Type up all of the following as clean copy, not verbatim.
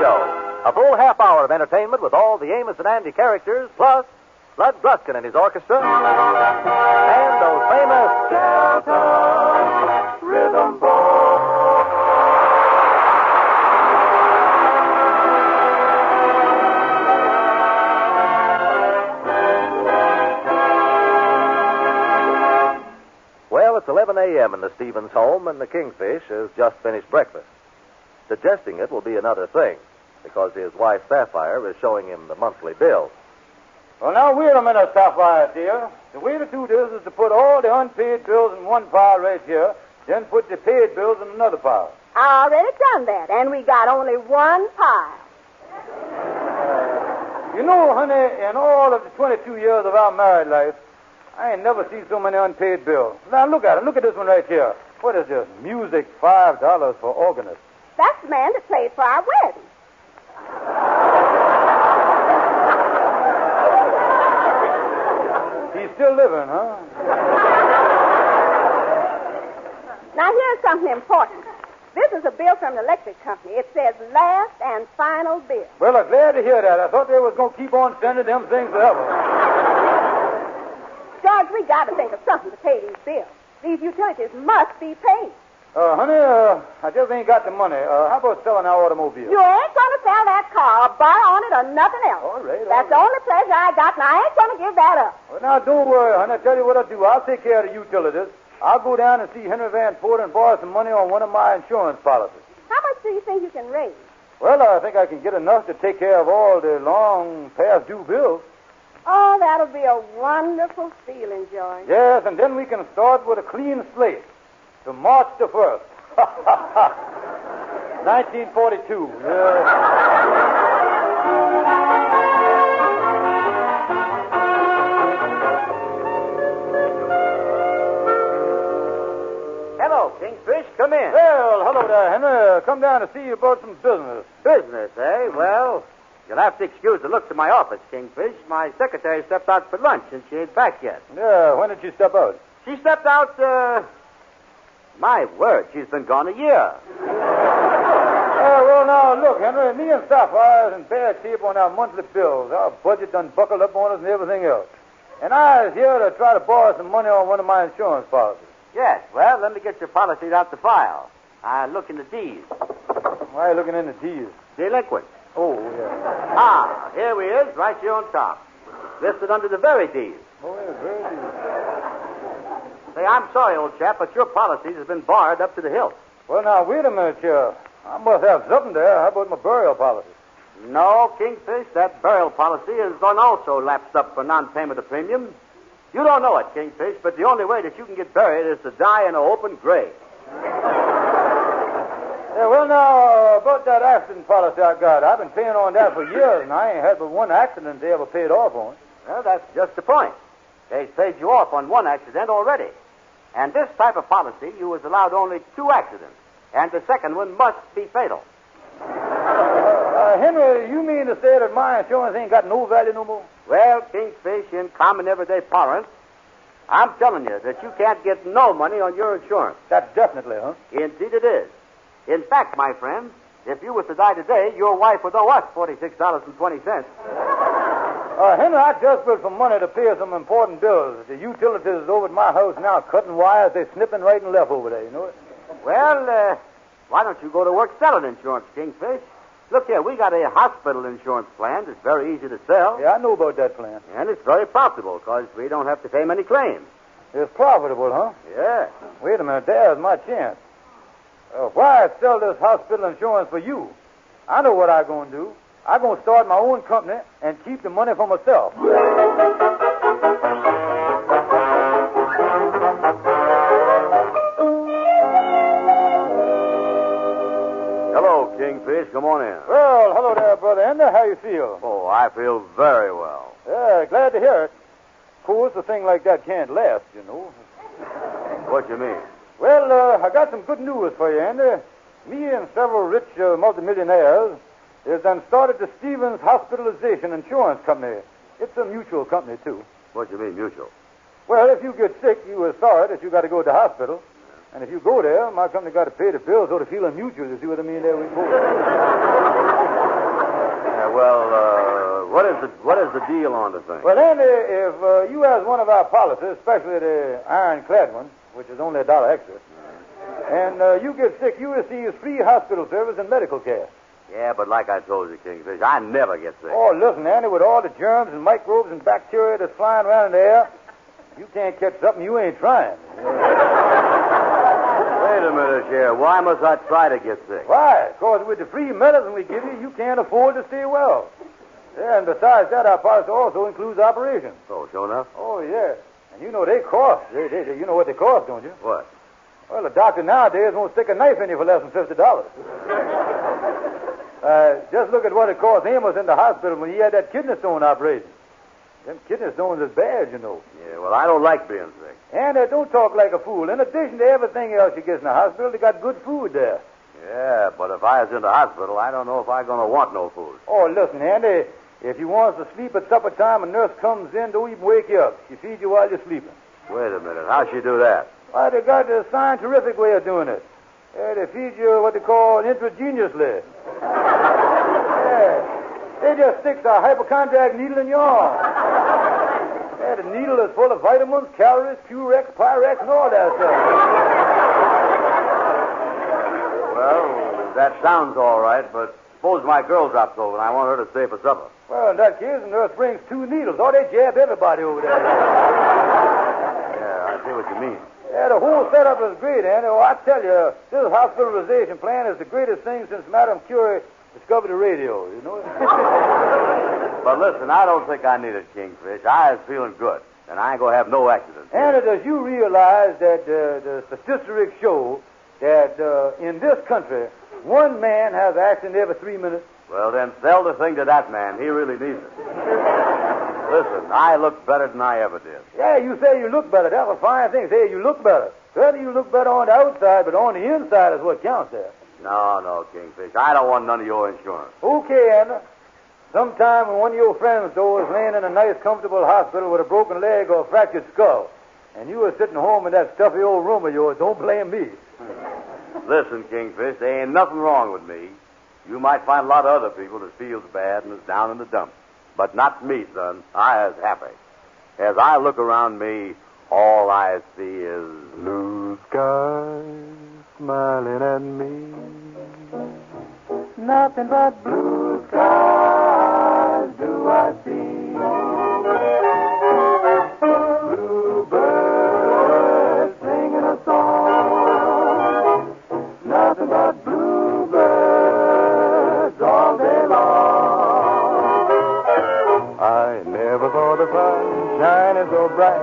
Show. A full half hour of entertainment with all the Amos and Andy characters, plus Bud Gruskin and his orchestra, and those famous Delta Rhythm Boys. Well, it's 11 a.m. in the Stevens home, and the Kingfish has just finished breakfast. Digesting it will be another thing, because his wife, Sapphire, is showing him the monthly bill. Well, now, wait a minute, Sapphire, dear. The way to do this is to put all the unpaid bills in one pile right here, then put the paid bills in another pile. I already done that, and we got only one pile. You know, honey, in all of the 22 years of our married life, I ain't never seen so many unpaid bills. Now, look at it. Look at this one right here. What is this? Music, $5 for organist. That's the man that played for our wedding. He's still living, huh? Now, here's something important. This is a bill from the electric company. It says last and final bill. Well, I'm glad to hear that. I thought they was going to keep on sending them things forever. George, we got to think of something to pay these bills. These utilities must be paid. Honey, I just ain't got the money. How about selling our automobile? You ain't going to sell that car or borrow on it or nothing else. All right. That's the only pleasure I got, and I ain't going to give that up. Well, now, don't worry, honey. I'll tell you what I'll do. I'll take care of the utilities. I'll go down and see Henry Van Fort and borrow some money on one of my insurance policies. How much do you think you can raise? Well, I think I can get enough to take care of all the long past due bills. Oh, that'll be a wonderful feeling, George. Yes, and then we can start with a clean slate to March the 1st. 1942. Hello, Kingfish. Come in. Well, hello there, Henry. Come down to see you about some business. Business, eh? Well, you'll have to excuse the looks of my office, Kingfish. My secretary stepped out for lunch, and she ain't back yet. Yeah, when did she step out? She stepped out, my word, she's been gone a year. Well, now, look, Henry, me and Sapphire is in bad shape on our monthly bills. Our budget done buckled up on us and everything else. And I was here to try to borrow some money on one of my insurance policies. Yes, well, let me get your policies out the file. I look in the D's. Why are you looking in the D's? Delinquent. Oh, yeah. Ah, here we is, right here on top. Listed under the very D's. Oh, yeah, very D's. Say, I'm sorry, old chap, but your policies have been barred up to the hilt. Well, now, wait a minute here. I must have something there. How about my burial policy? No, Kingfish, that burial policy is also lapsed up for non-payment of premium. You don't know it, Kingfish, but the only way that you can get buried is to die in an open grave. Yeah, well, now, about that accident policy I got, I've been paying on that for years, and I ain't had but one accident they ever paid off on. Well, that's just the point. They paid you off on one accident already. And this type of policy, you was allowed only 2 accidents, and the second one must be fatal. Henry, you mean to say that my insurance ain't got no value no more? Well, Kingfish, in common everyday parlance, I'm telling you that you can't get no money on your insurance. That's definitely, huh? Indeed it is. In fact, my friend, if you was to die today, your wife would owe us $46.20. Henry, I desperate for money to pay some important bills. The utilities over at my house now cutting wires. They're snipping right and left over there, you know it? Well, why don't you go to work selling insurance, Kingfish? Look here, we got a hospital insurance plan that's very easy to sell. Yeah, I know about that plan. And it's very profitable because we don't have to pay many claims. It's profitable, huh? Yeah. Wait a minute, there's my chance. Why sell this hospital insurance for you? I know what I'm going to do. I'm going to start my own company and keep the money for myself. Hello, Kingfish. Come on in. Well, hello there, Brother Ender. How you feel? Oh, I feel very well. Yeah, glad to hear it. Of course, a thing like that can't last, you know. What you mean? Well, I got some good news for you, Andy. Me and several rich multimillionaires has done started the Stevens Hospitalization Insurance Company. It's a mutual company, too. What do you mean, mutual? Well, if you get sick, you are sorry that you got to go to the hospital. And if you go there, my company got to pay the bills, so the feeling mutual. You see what I mean? There we go. what is the deal on the thing? Well, Andy, if you has one of our policies, especially the ironclad one, which is only $1 extra, and you get sick, you receive free hospital service and medical care. Yeah, but like I told you, Kingfish, I never get sick. Oh, listen, Andy, with all the germs and microbes and bacteria that's flying around in the air, you can't catch something you ain't trying. Wait a minute, Sheriff. Why must I try to get sick? Why? Because with the free medicine we give you, you can't afford to stay well. Yeah, and besides that, our policy also includes operations. Oh, sure enough? Oh, yeah. And you know they cost. You know what they cost, don't you? What? Well, a doctor nowadays won't stick a knife in you for less than $50. Just look at what it cost Amos in the hospital when he had that kidney stone operation. Them kidney stones is bad, you know. Yeah, well, I don't like being sick. And don't talk like a fool. In addition to everything else you get in the hospital, they got good food there. Yeah, but if I was in the hospital, I don't know if I'm going to want no food. Oh, listen, Andy, if you want to sleep at supper time, a nurse comes in, don't even wake you up. She feeds you while you're sleeping. Wait a minute. How'd she do that? Why, they got a scientific way of doing it. They feed you what they call intravenously. Yeah. They just stick a hypochondriac needle in your arm. Yeah, the needle is full of vitamins, calories, Purex, Pyrex, and all that stuff. Well, that sounds all right, but suppose my girl drops over and I want her to stay for supper. Well, in that case, the nurse brings 2 needles. Oh, they jab everybody over there. Yeah, I see what you mean. Yeah, the whole setup is great, Andy. Oh, I tell you, this hospitalization plan is the greatest thing since Madame Curie discovered the radio, you know? But listen, I don't think I need it, Kingfish. I was feeling good, and I ain't going to have no accidents. Andy, does you realize that the statistics show that in this country, one man has an accident every 3 minutes? Well, then sell the thing to that man. He really needs it. Listen, I look better than I ever did. Yeah, you say you look better. That's a fine thing. Say you look better. Whether you look better on the outside, but on the inside is what counts there. No, Kingfish. I don't want none of your insurance. Okay, Andy. Sometime when one of your friends, though, is laying in a nice, comfortable hospital with a broken leg or a fractured skull, and you are sitting home in that stuffy old room of yours, don't blame me. Listen, Kingfish, there ain't nothing wrong with me. You might find a lot of other people that feels bad and is down in the dumps. But not me, son. I is happy. As I look around me, all I see is blue skies smiling at me. Nothing but blue skies do I see. Bluebirds singing a song. Nothing but bluebirds all day long. I never saw the sun shining so bright.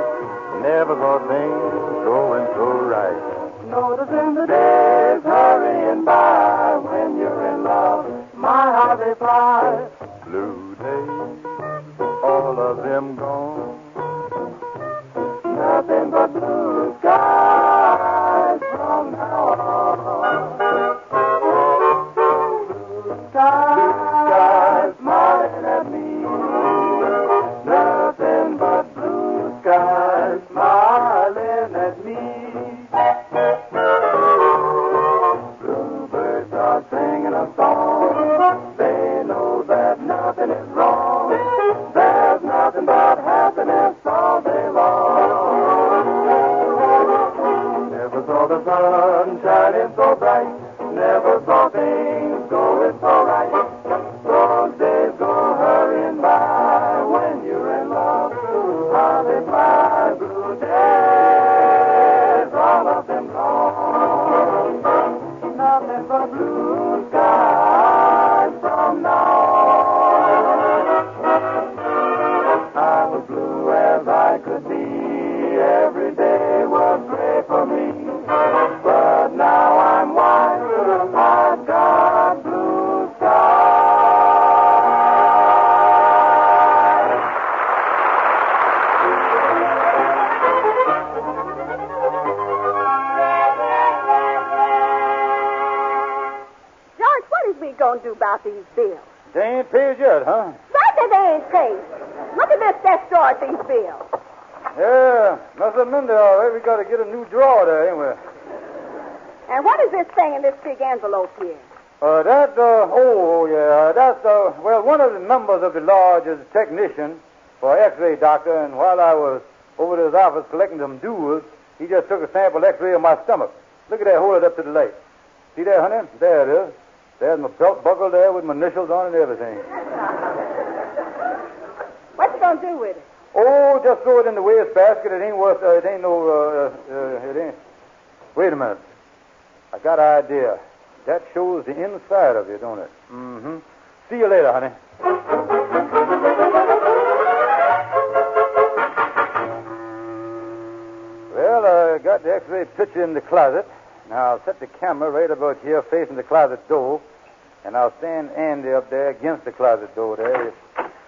Never saw things going so right. Noticing the days hurrying by. When you're in love, my heart they fly. Blue days, all of them gone. Nothing but blue skies from now on. Blue skies smiling at me. Nothing but blue skies smiling at me. Bluebirds are singing a song. They know that nothing is wrong. There's nothing but happiness all day long. Never saw the sun shining so bright. Never saw things going so right. Those days go hurrying by. When you're in love, how they fly. Blue days, all of them gone. Nothing but blue skies from now on. I was blue as I could be. Every day was gray for me. But now I'm white. I've got blue skies. George, what is we going to do about these bills? They ain't paid yet, huh? Right that they ain't paid. Look at this desk drawer at these bills. Yeah, must have been there all right. We got to get a new drawer there, anyway. And what is this thing in this big envelope here? That's, one of the members of the lodge is a technician for an X-ray doctor, and while I was over to his office collecting some dues, he just took a sample X-ray of my stomach. Look at that, hold it up to the light. See there, honey? There it is. There's my belt buckle there with my initials on it and everything. What you gonna do with it? Oh, just throw it in the waste basket. It ain't worth, it ain't. Wait a minute. I got an idea. That shows the inside of you, don't it? Mm-hmm. See you later, honey. Well, I got the X-ray picture in the closet. Now, I'll set the camera right about here facing the closet door, and I'll stand Andy up there against the closet door there.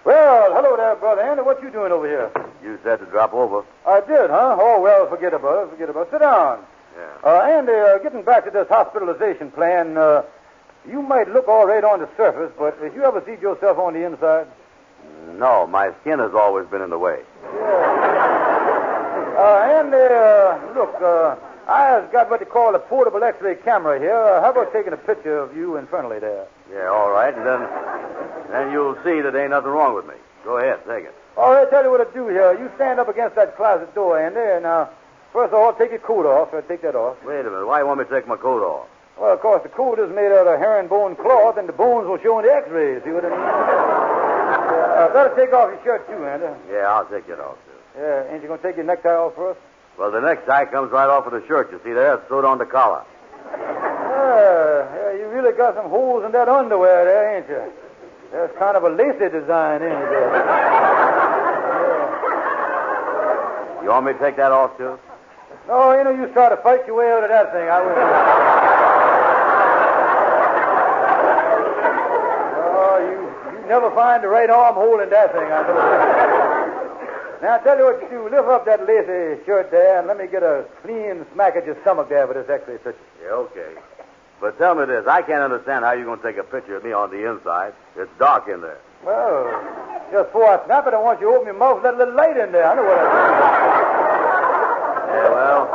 Well, hello there, Brother Andy. What you doing over here? You said to drop over. I did, huh? Oh, well, forget about it. Sit down. Yeah. Andy, getting back to this hospitalization plan, you might look all right on the surface, but have you ever seen yourself on the inside? No, my skin has always been in the way. Yeah. Andy, look, I've got what they call a portable X-ray camera here. How about taking a picture of you internally there? Yeah, all right, and then you'll see that ain't nothing wrong with me. Go ahead, take it. All right, tell you what to do here. You stand up against that closet door, Andy, and first of all, take your coat off. Take that off. Wait a minute. Why you want me to take my coat off? Well, of course, the coat is made out of herringbone cloth, and the bones will show in the X-rays. See what I mean? Better take off your shirt, too, Andy. Yeah, I'll take it off, too. Yeah, ain't you going to take your necktie off first? Well, the necktie comes right off of the shirt. You see there? It's sewed on the collar. Yeah, you really got some holes in that underwear there, ain't you? There's kind of a lacy design in it there. You want me to take that off, too? No, you try to fight your way out of that thing. I wouldn't. Oh, you never find the right armhole in that thing, I know. Now, I'll tell you what you do. Lift up that lacy shirt there and let me get a clean smack at your stomach there for this X-ray picture. Yeah, okay. But tell me this. I can't understand how you're going to take a picture of me on the inside. It's dark in there. Well, just before I snap it, I want you to open your mouth and let a little light in there. I know what I Yeah, well,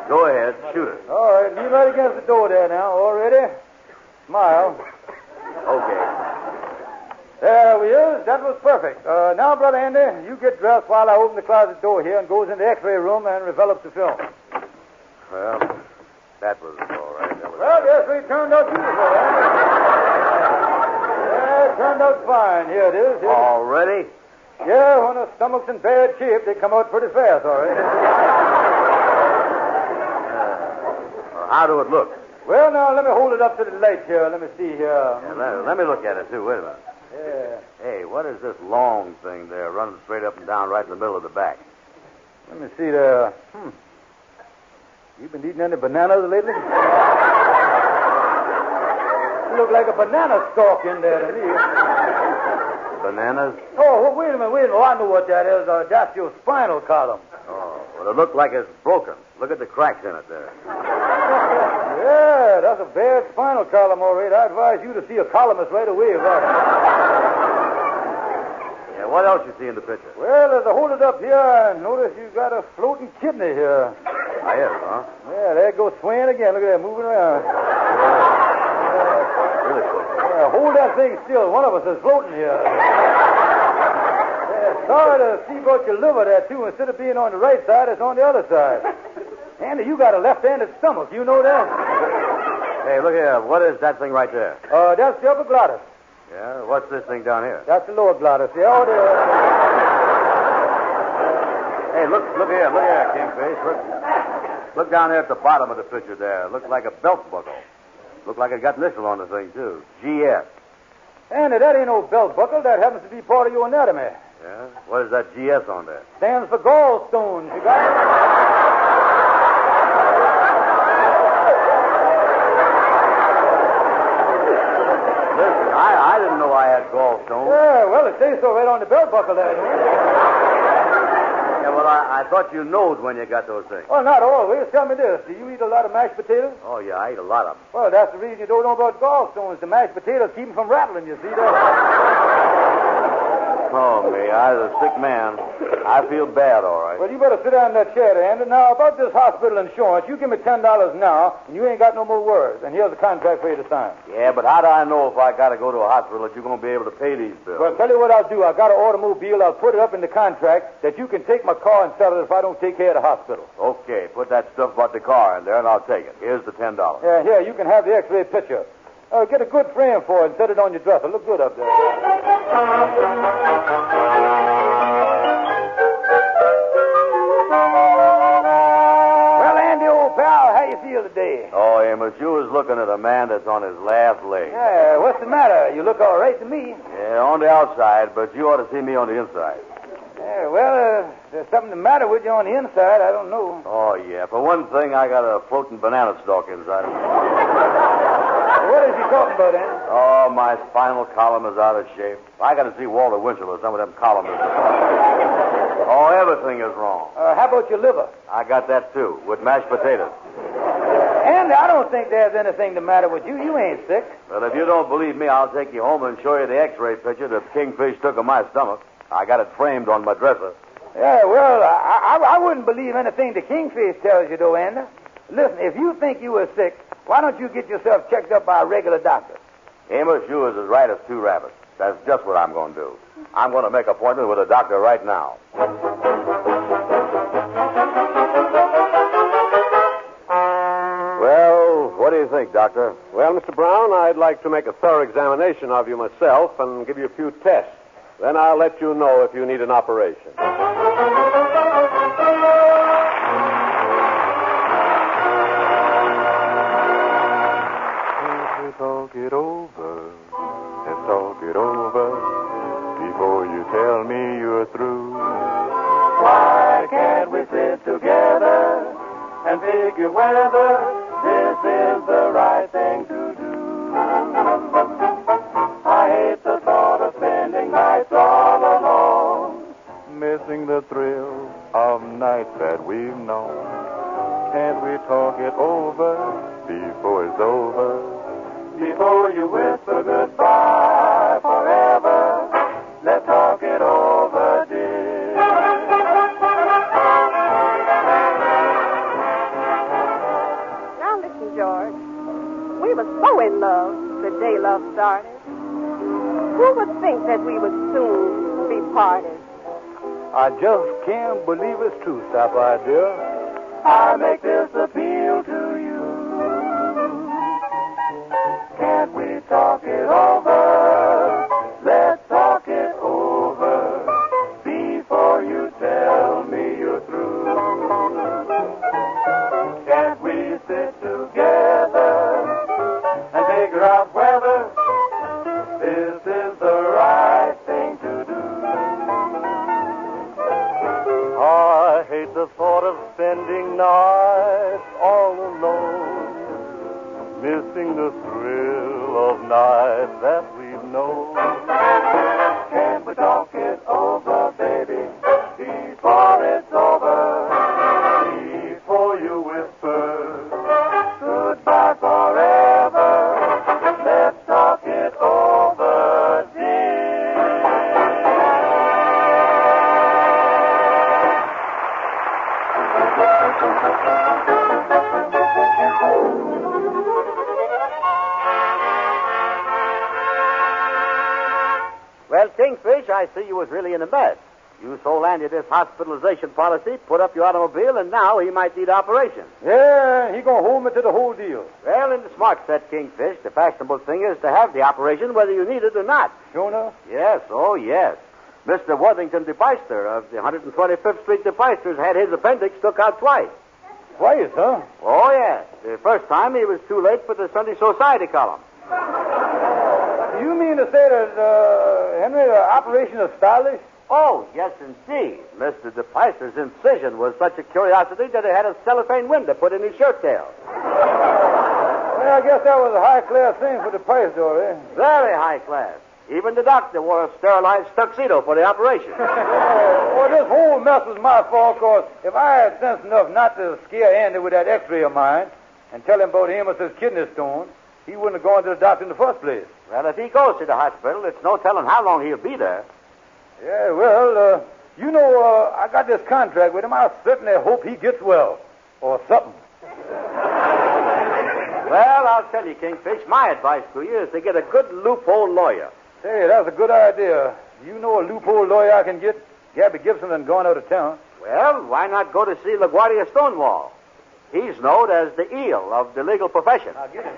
go ahead. Shoot it. All right, lean right against the door there now. All ready? Smile. Okay. There we is. That was perfect. Now, Brother Andy, you get dressed while I open the closet door here and goes in the X-ray room and develops the film. Well, that was all right. Well, the X-ray turned out beautiful, Andy. Yeah, it turned out fine. Here it is. Already? Yeah, when a stomach's in bad shape, they come out pretty fast, all right. How do it look? Well, now, let me hold it up to the light here. Let me see here. Yeah, let me look at it, too. Wait a minute. Yeah. Hey, what is this long thing there running straight up and down right in the middle of the back? Let me see there. You been eating any bananas lately? You look like a banana stalk in there to me. Bananas? Oh, well, wait a minute. Oh, I know what that is. That's your spinal column. Oh, well, it looks like it's broken. Look at the cracks in it there. Yeah, that's a bad spinal column, all right. I advise you to see a columnist right away. Yeah, what else you see in the picture? Well, as I hold it up here, I notice you got a floating kidney here. I is, huh? Yeah, there it goes swaying again. Look at that, moving around. Really floating. Yeah, hold that thing still. One of us is floating here. Yeah, sorry to see about your liver there, too. Instead of being on the right side, it's on the other side. Andy, you got a left-handed stomach. You know that? Hey, look here. What is that thing right there? That's the upper glottis. Yeah? What's this thing down here? That's the lower glottis. Yeah, Hey, look here, Kingfish. Look down there at the bottom of the picture there. Looks like a belt buckle. Look like it got initial on the thing, too. GS. Andy, that ain't no belt buckle. That happens to be part of your anatomy. Yeah? What is that GS on there? Stands for gallstones. You got it? Listen, I didn't know I had gallstones. Yeah, well, it says so right on the belt buckle there. Yeah, well, I thought you knowed when you got those things. Well, not always. Tell me this. Do you eat a lot of mashed potatoes? Oh, yeah, I eat a lot of them. Well, that's the reason you don't know about gallstones. The mashed potatoes keep them from rattling, you see that? Oh, me. I was a sick man. I feel bad, all right. Well, you better sit down in that chair, Andy. Now, about this hospital insurance, you give me $10 now, and you ain't got no more words. And here's a contract for you to sign. Yeah, but how do I know if I got to go to a hospital that you're going to be able to pay these bills? Well, I'll tell you what I'll do. I got an automobile. I'll put it up in the contract that you can take my car and sell it if I don't take care of the hospital. Okay, put that stuff about the car in there, and I'll take it. Here's the $10. Yeah, here, you can have the X-ray picture. Get a good frame for it and set it on your dresser. Look good up there. Well, Andy, old pal, how you feel today? Oh, Amos, you was looking at a man that's on his last leg. Yeah, what's the matter? You look all right to me. Yeah, on the outside, but you ought to see me on the inside. Yeah, well, there's something the matter with you on the inside. I don't know. Oh, yeah. For one thing, I got a floating banana stalk inside. What is he talking about, Andy? Oh, my spinal column is out of shape. I got to see Walter Winchell or some of them columnists. Oh, everything is wrong. How about your liver? I got that, too, with mashed potatoes. Andy, I don't think there's anything the matter with you. You ain't sick. Well, if you don't believe me, I'll take you home and show you the X-ray picture the kingfish took of my stomach. I got it framed on my dresser. Yeah, well, I wouldn't believe anything the kingfish tells you, though, Andy. Listen, if you think you were sick, why don't you get yourself checked up by a regular doctor? Amos, you was as right as two rabbits. That's just what I'm going to do. I'm going to make an appointment with a doctor right now. Well, what do you think, Doctor? Well, Mr. Brown, I'd like to make a thorough examination of you myself and give you a few tests. Then I'll let you know if you need an operation. Talk it over. Let's talk it over before you tell me you're through. Why can't we sit together and figure whether this is the right thing to do? I hate the thought of spending nights all alone, missing the thrill of nights that we've known. Can't we talk it over before it's over? Before you whisper goodbye forever, let's talk it over, dear. Now listen, George. We were so in love the day love started. Who would think that we would soon be parted? I just can't believe it's true, Sapphire, dear. I make this appeal to you. Can't we talk it over? Let's talk it over before you tell me you're through. Can't we sit together and figure out whether this is the right thing to do? I hate the thought of spending nights all alone, missing the thrill of nights that we've known. Can't we talk it over, baby, before it's over? Before you whisper goodbye forever, let's talk it over, dear. Well, Kingfish, I see you was really in a mess. You sold Andy this hospitalization policy, put up your automobile, and now he might need operation. Yeah, he gonna hold me to the whole deal. Well, in the smart set, Kingfish, the fashionable thing is to have the operation whether you need it or not. Sure enough? Yes, oh, yes. Mr. Worthington DePeister of the 125th Street DePeisters had his appendix took out twice. Twice, huh? Oh, yes. The first time he was too late for the Sunday Society column. You mean to say that, Henry, the operation is stylish? Oh, yes, indeed. Mr. DePeister's incision was such a curiosity that he had a cellophane window put in his shirt tail. Well, I guess that was a high-class thing for the price, though, eh? Very high class. Even the doctor wore a sterilized tuxedo for the operation. Well, this whole mess was my fault, because if I had sense enough not to scare Andy with that X-ray of mine and tell him about Amos's kidney stone, he wouldn't have gone to the doctor in the first place. Well, if he goes to the hospital, it's no telling how long he'll be there. Yeah, well, I got this contract with him. I certainly hope he gets well. Or something. Well, I'll tell you, Kingfish, my advice to you is to get a good loophole lawyer. Hey, that's a good idea. You know a loophole lawyer I can get? Gabby Gibson done gone out of town. Well, why not go to see LaGuardia Stonewall? He's known as the eel of the legal profession. I'll get it.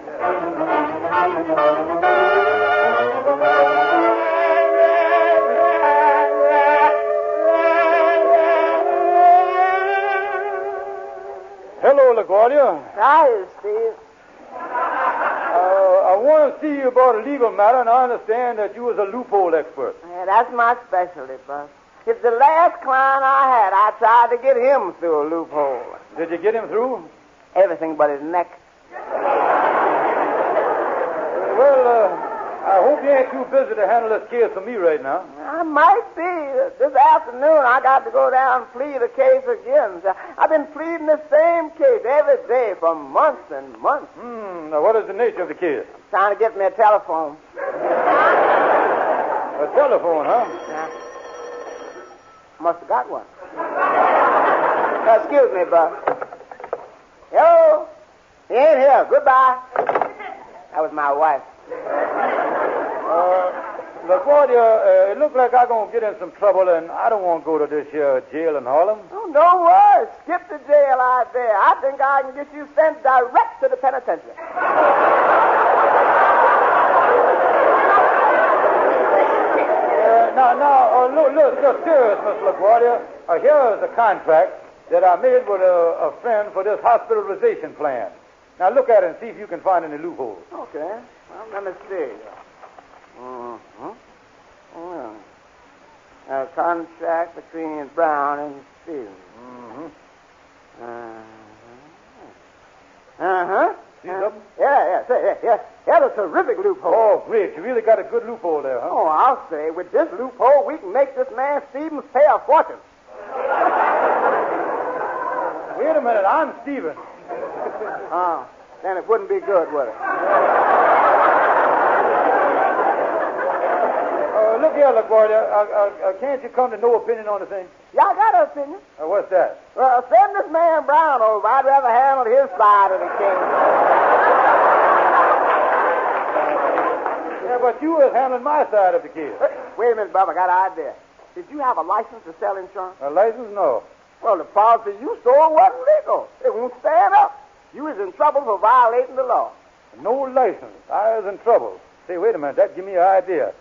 Hello, LaGuardia. Hi, Steve. I want to see you about a legal matter, and I understand that you was a loophole expert. Yeah, that's my specialty, Buck. If the last client I had, I tried to get him through a loophole. Did you get him through? Everything but his neck. Well, I hope you ain't too busy to handle this case for me right now. I might be. This afternoon, I got to go down and plead the case again. I've been pleading the same case every day for months and months. Now, what is the nature of the case? Trying to get me a telephone. A telephone, huh? Yeah. Must have got one. Excuse me, Buck. Hello? He ain't here. Goodbye. That was my wife. LaGuardia, it looks like I'm going to get in some trouble, and I don't want to go to this here jail in Harlem. Oh, don't worry. Skip the jail out there. I think I can get you sent direct to the penitentiary. Look, serious, Miss LaGuardia. Here is the contract that I made with a friend for this hospitalization plan. Now, look at it and see if you can find any loopholes. Okay. Well, let me see. A contract between Brown and Stevens. See something? Yeah, that's a terrific loophole. Oh, great. You really got a good loophole there, huh? Oh, I'll say, with this loophole, we can make this man Stevens pay a fortune. Wait a minute. I'm Stevens. Oh, then it wouldn't be good, would it? Look here, LaGuardia. Can't you come to no opinion on the thing? Yeah, I got an opinion. What's that? Well, send this man Brown over. I'd rather handle his side of the case. Yeah, but you was handling my side of the case. Wait a minute, Bob. I got an idea. Did you have a license to sell insurance? A license? No. Well, the policy you sold wasn't legal. It won't stand up. You was in trouble for violating the law. No license. I was in trouble. Say, wait a minute. That give me an idea.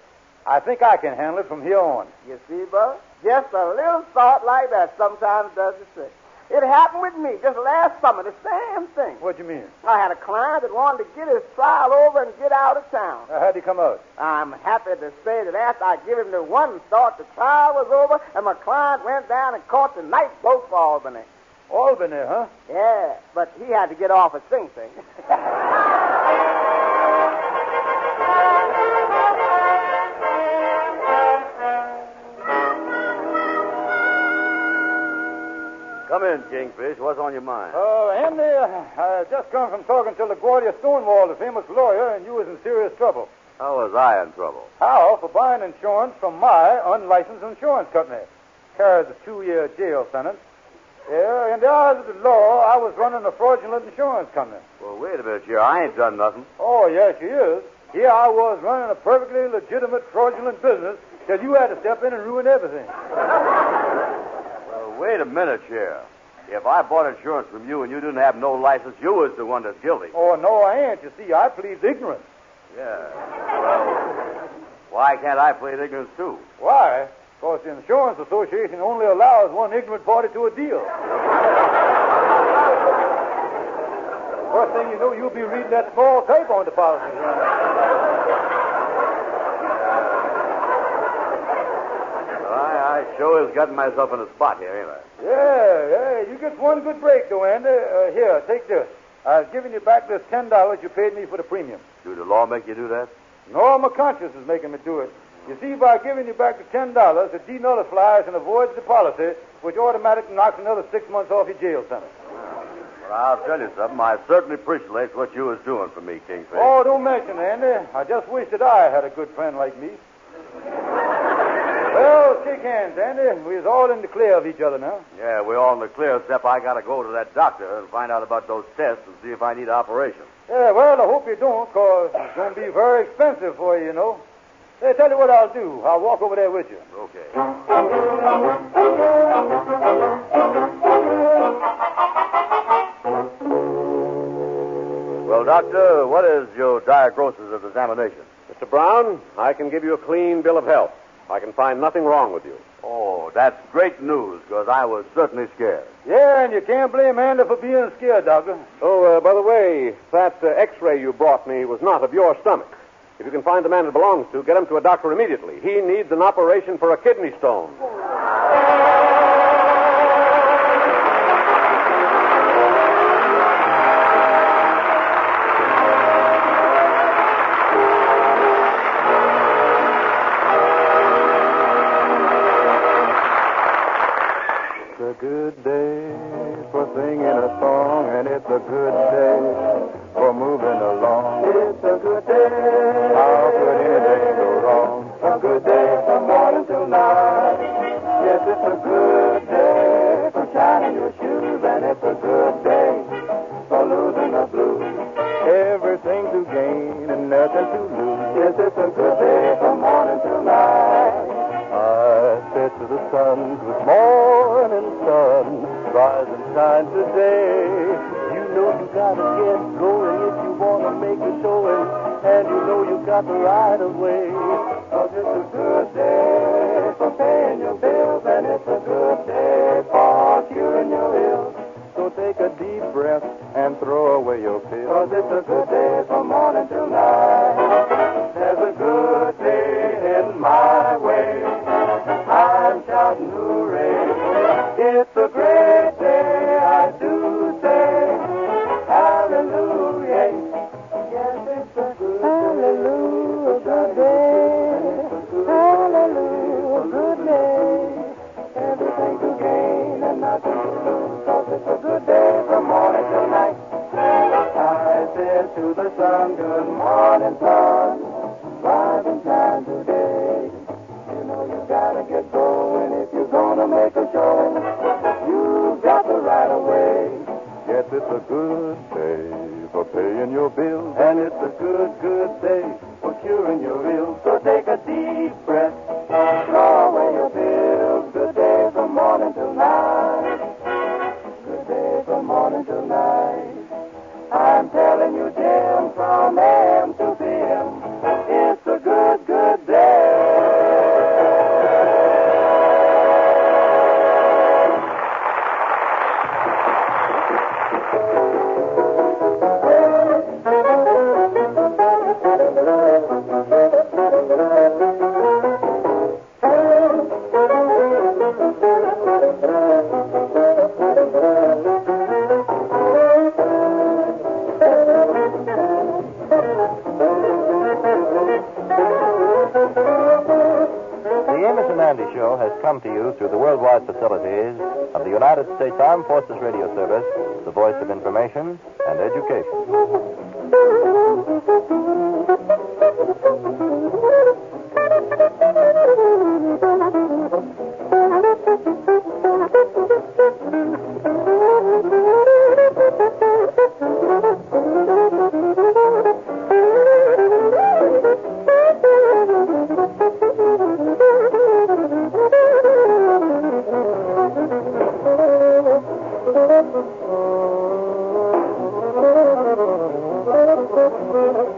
I think I can handle it from here on. You see, Bud? Just a little thought like that sometimes does the trick. It happened with me just last summer, the same thing. What do you mean? I had a client that wanted to get his trial over and get out of town. How'd he come out? I'm happy to say that after I give him the one thought, the trial was over, and my client went down and caught the night boat for Albany. Albany, huh? Yeah, but he had to get off at Sing Sing. Come in, Kingfish. What's on your mind? Andy, I just come from talking to LaGuardia Stonewall, the famous lawyer, and you was in serious trouble. How was I in trouble? How? For buying insurance from my unlicensed insurance company. Carried a 2-year jail sentence. Yeah, in the eyes of the law, I was running a fraudulent insurance company. Well, wait a minute here. I ain't done nothing. Oh, yes, you is. Here I was running a perfectly legitimate fraudulent business till you had to step in and ruin everything. Well, wait a minute here. If I bought insurance from you and you didn't have no license, you was the one that's guilty. Oh, no, I ain't. You see, I plead ignorance. Yeah. Well, why can't I plead ignorance, too? Why? Because the Insurance Association only allows one ignorant party to a deal. First thing you know, you'll be reading that small type on the policy. I sure is getting myself in a spot here, ain't I? Yeah. You get one good break, though, Andy. Here, take this. I've given you back this $10 you paid me for the premium. Do the law make you do that? No, my conscience is making me do it. You see, by giving you back the $10, it denullifies and avoids the policy, which automatically knocks another 6 months off your jail sentence. Well, I'll tell you something. I certainly appreciate what you was doing for me, Kingfish. Oh, don't mention it, Andy. I just wish that I had a good friend like me. Well, shake hands, Andy. We was all in the clear of each other now. Yeah, we're all in the clear, except I got to go to that doctor and find out about those tests and see if I need an operation. Yeah, well, I hope you don't, because it's going to be very expensive for you, you know. Hey, tell you what I'll do. I'll walk over there with you. Okay. Well, Doctor, what is your diagnosis of examination? Mr. Brown, I can give you a clean bill of health. I can find nothing wrong with you. Oh, that's great news, because I was certainly scared. Yeah, and you can't blame Andy for being scared, Doctor. Oh, by the way, that X-ray you brought me was not of your stomach. If you can find the man it belongs to, get him to a doctor immediately. He needs an operation for a kidney stone. It's a good day for singing a song, and it's a good day for moving along. It's a good day. How could anything go wrong? A good day from morning till night. Yes, it's a good day for shining your shoes, and it's a good day for losing the blues. Everything to gain and nothing to lose. Yes, it's a good day from morning till night. I said to the sun, good morning, sun, rise and shine today. You know you gotta get going if you wanna make a showing, and you know you got the right of way. 'Cause it's a good day for paying your bills, and it's a good day for curing your ills. So take a deep breath and throw away your pills. 'Cause it's a good day from morning till night. There's a good day heading my way. I'm shouting hooray. It's a great day, I do say. Hallelujah. Yes, it's a good day. Hallelujah, good day. Hallelujah, good day. Everything to gain and nothing to lose. 'Cause it's a good day from morning till night. I said to the sun, good morning, sun. Rise and shine today. You know you gotta get going if you're gonna make a show. You've got the right of way. Yes, it's a good day for paying your bills, and it's a good, good day for curing your ills. So take a deep breath, throw away your bills. Good day from morning till night. Good day from morning till night. I'm telling you, Jim, from AM to PM, it's a good, good day. The Amos and Andy Show has come to you through the worldwide facilities of the United States Armed Forces Radio Service, the voice of information and education. Oh,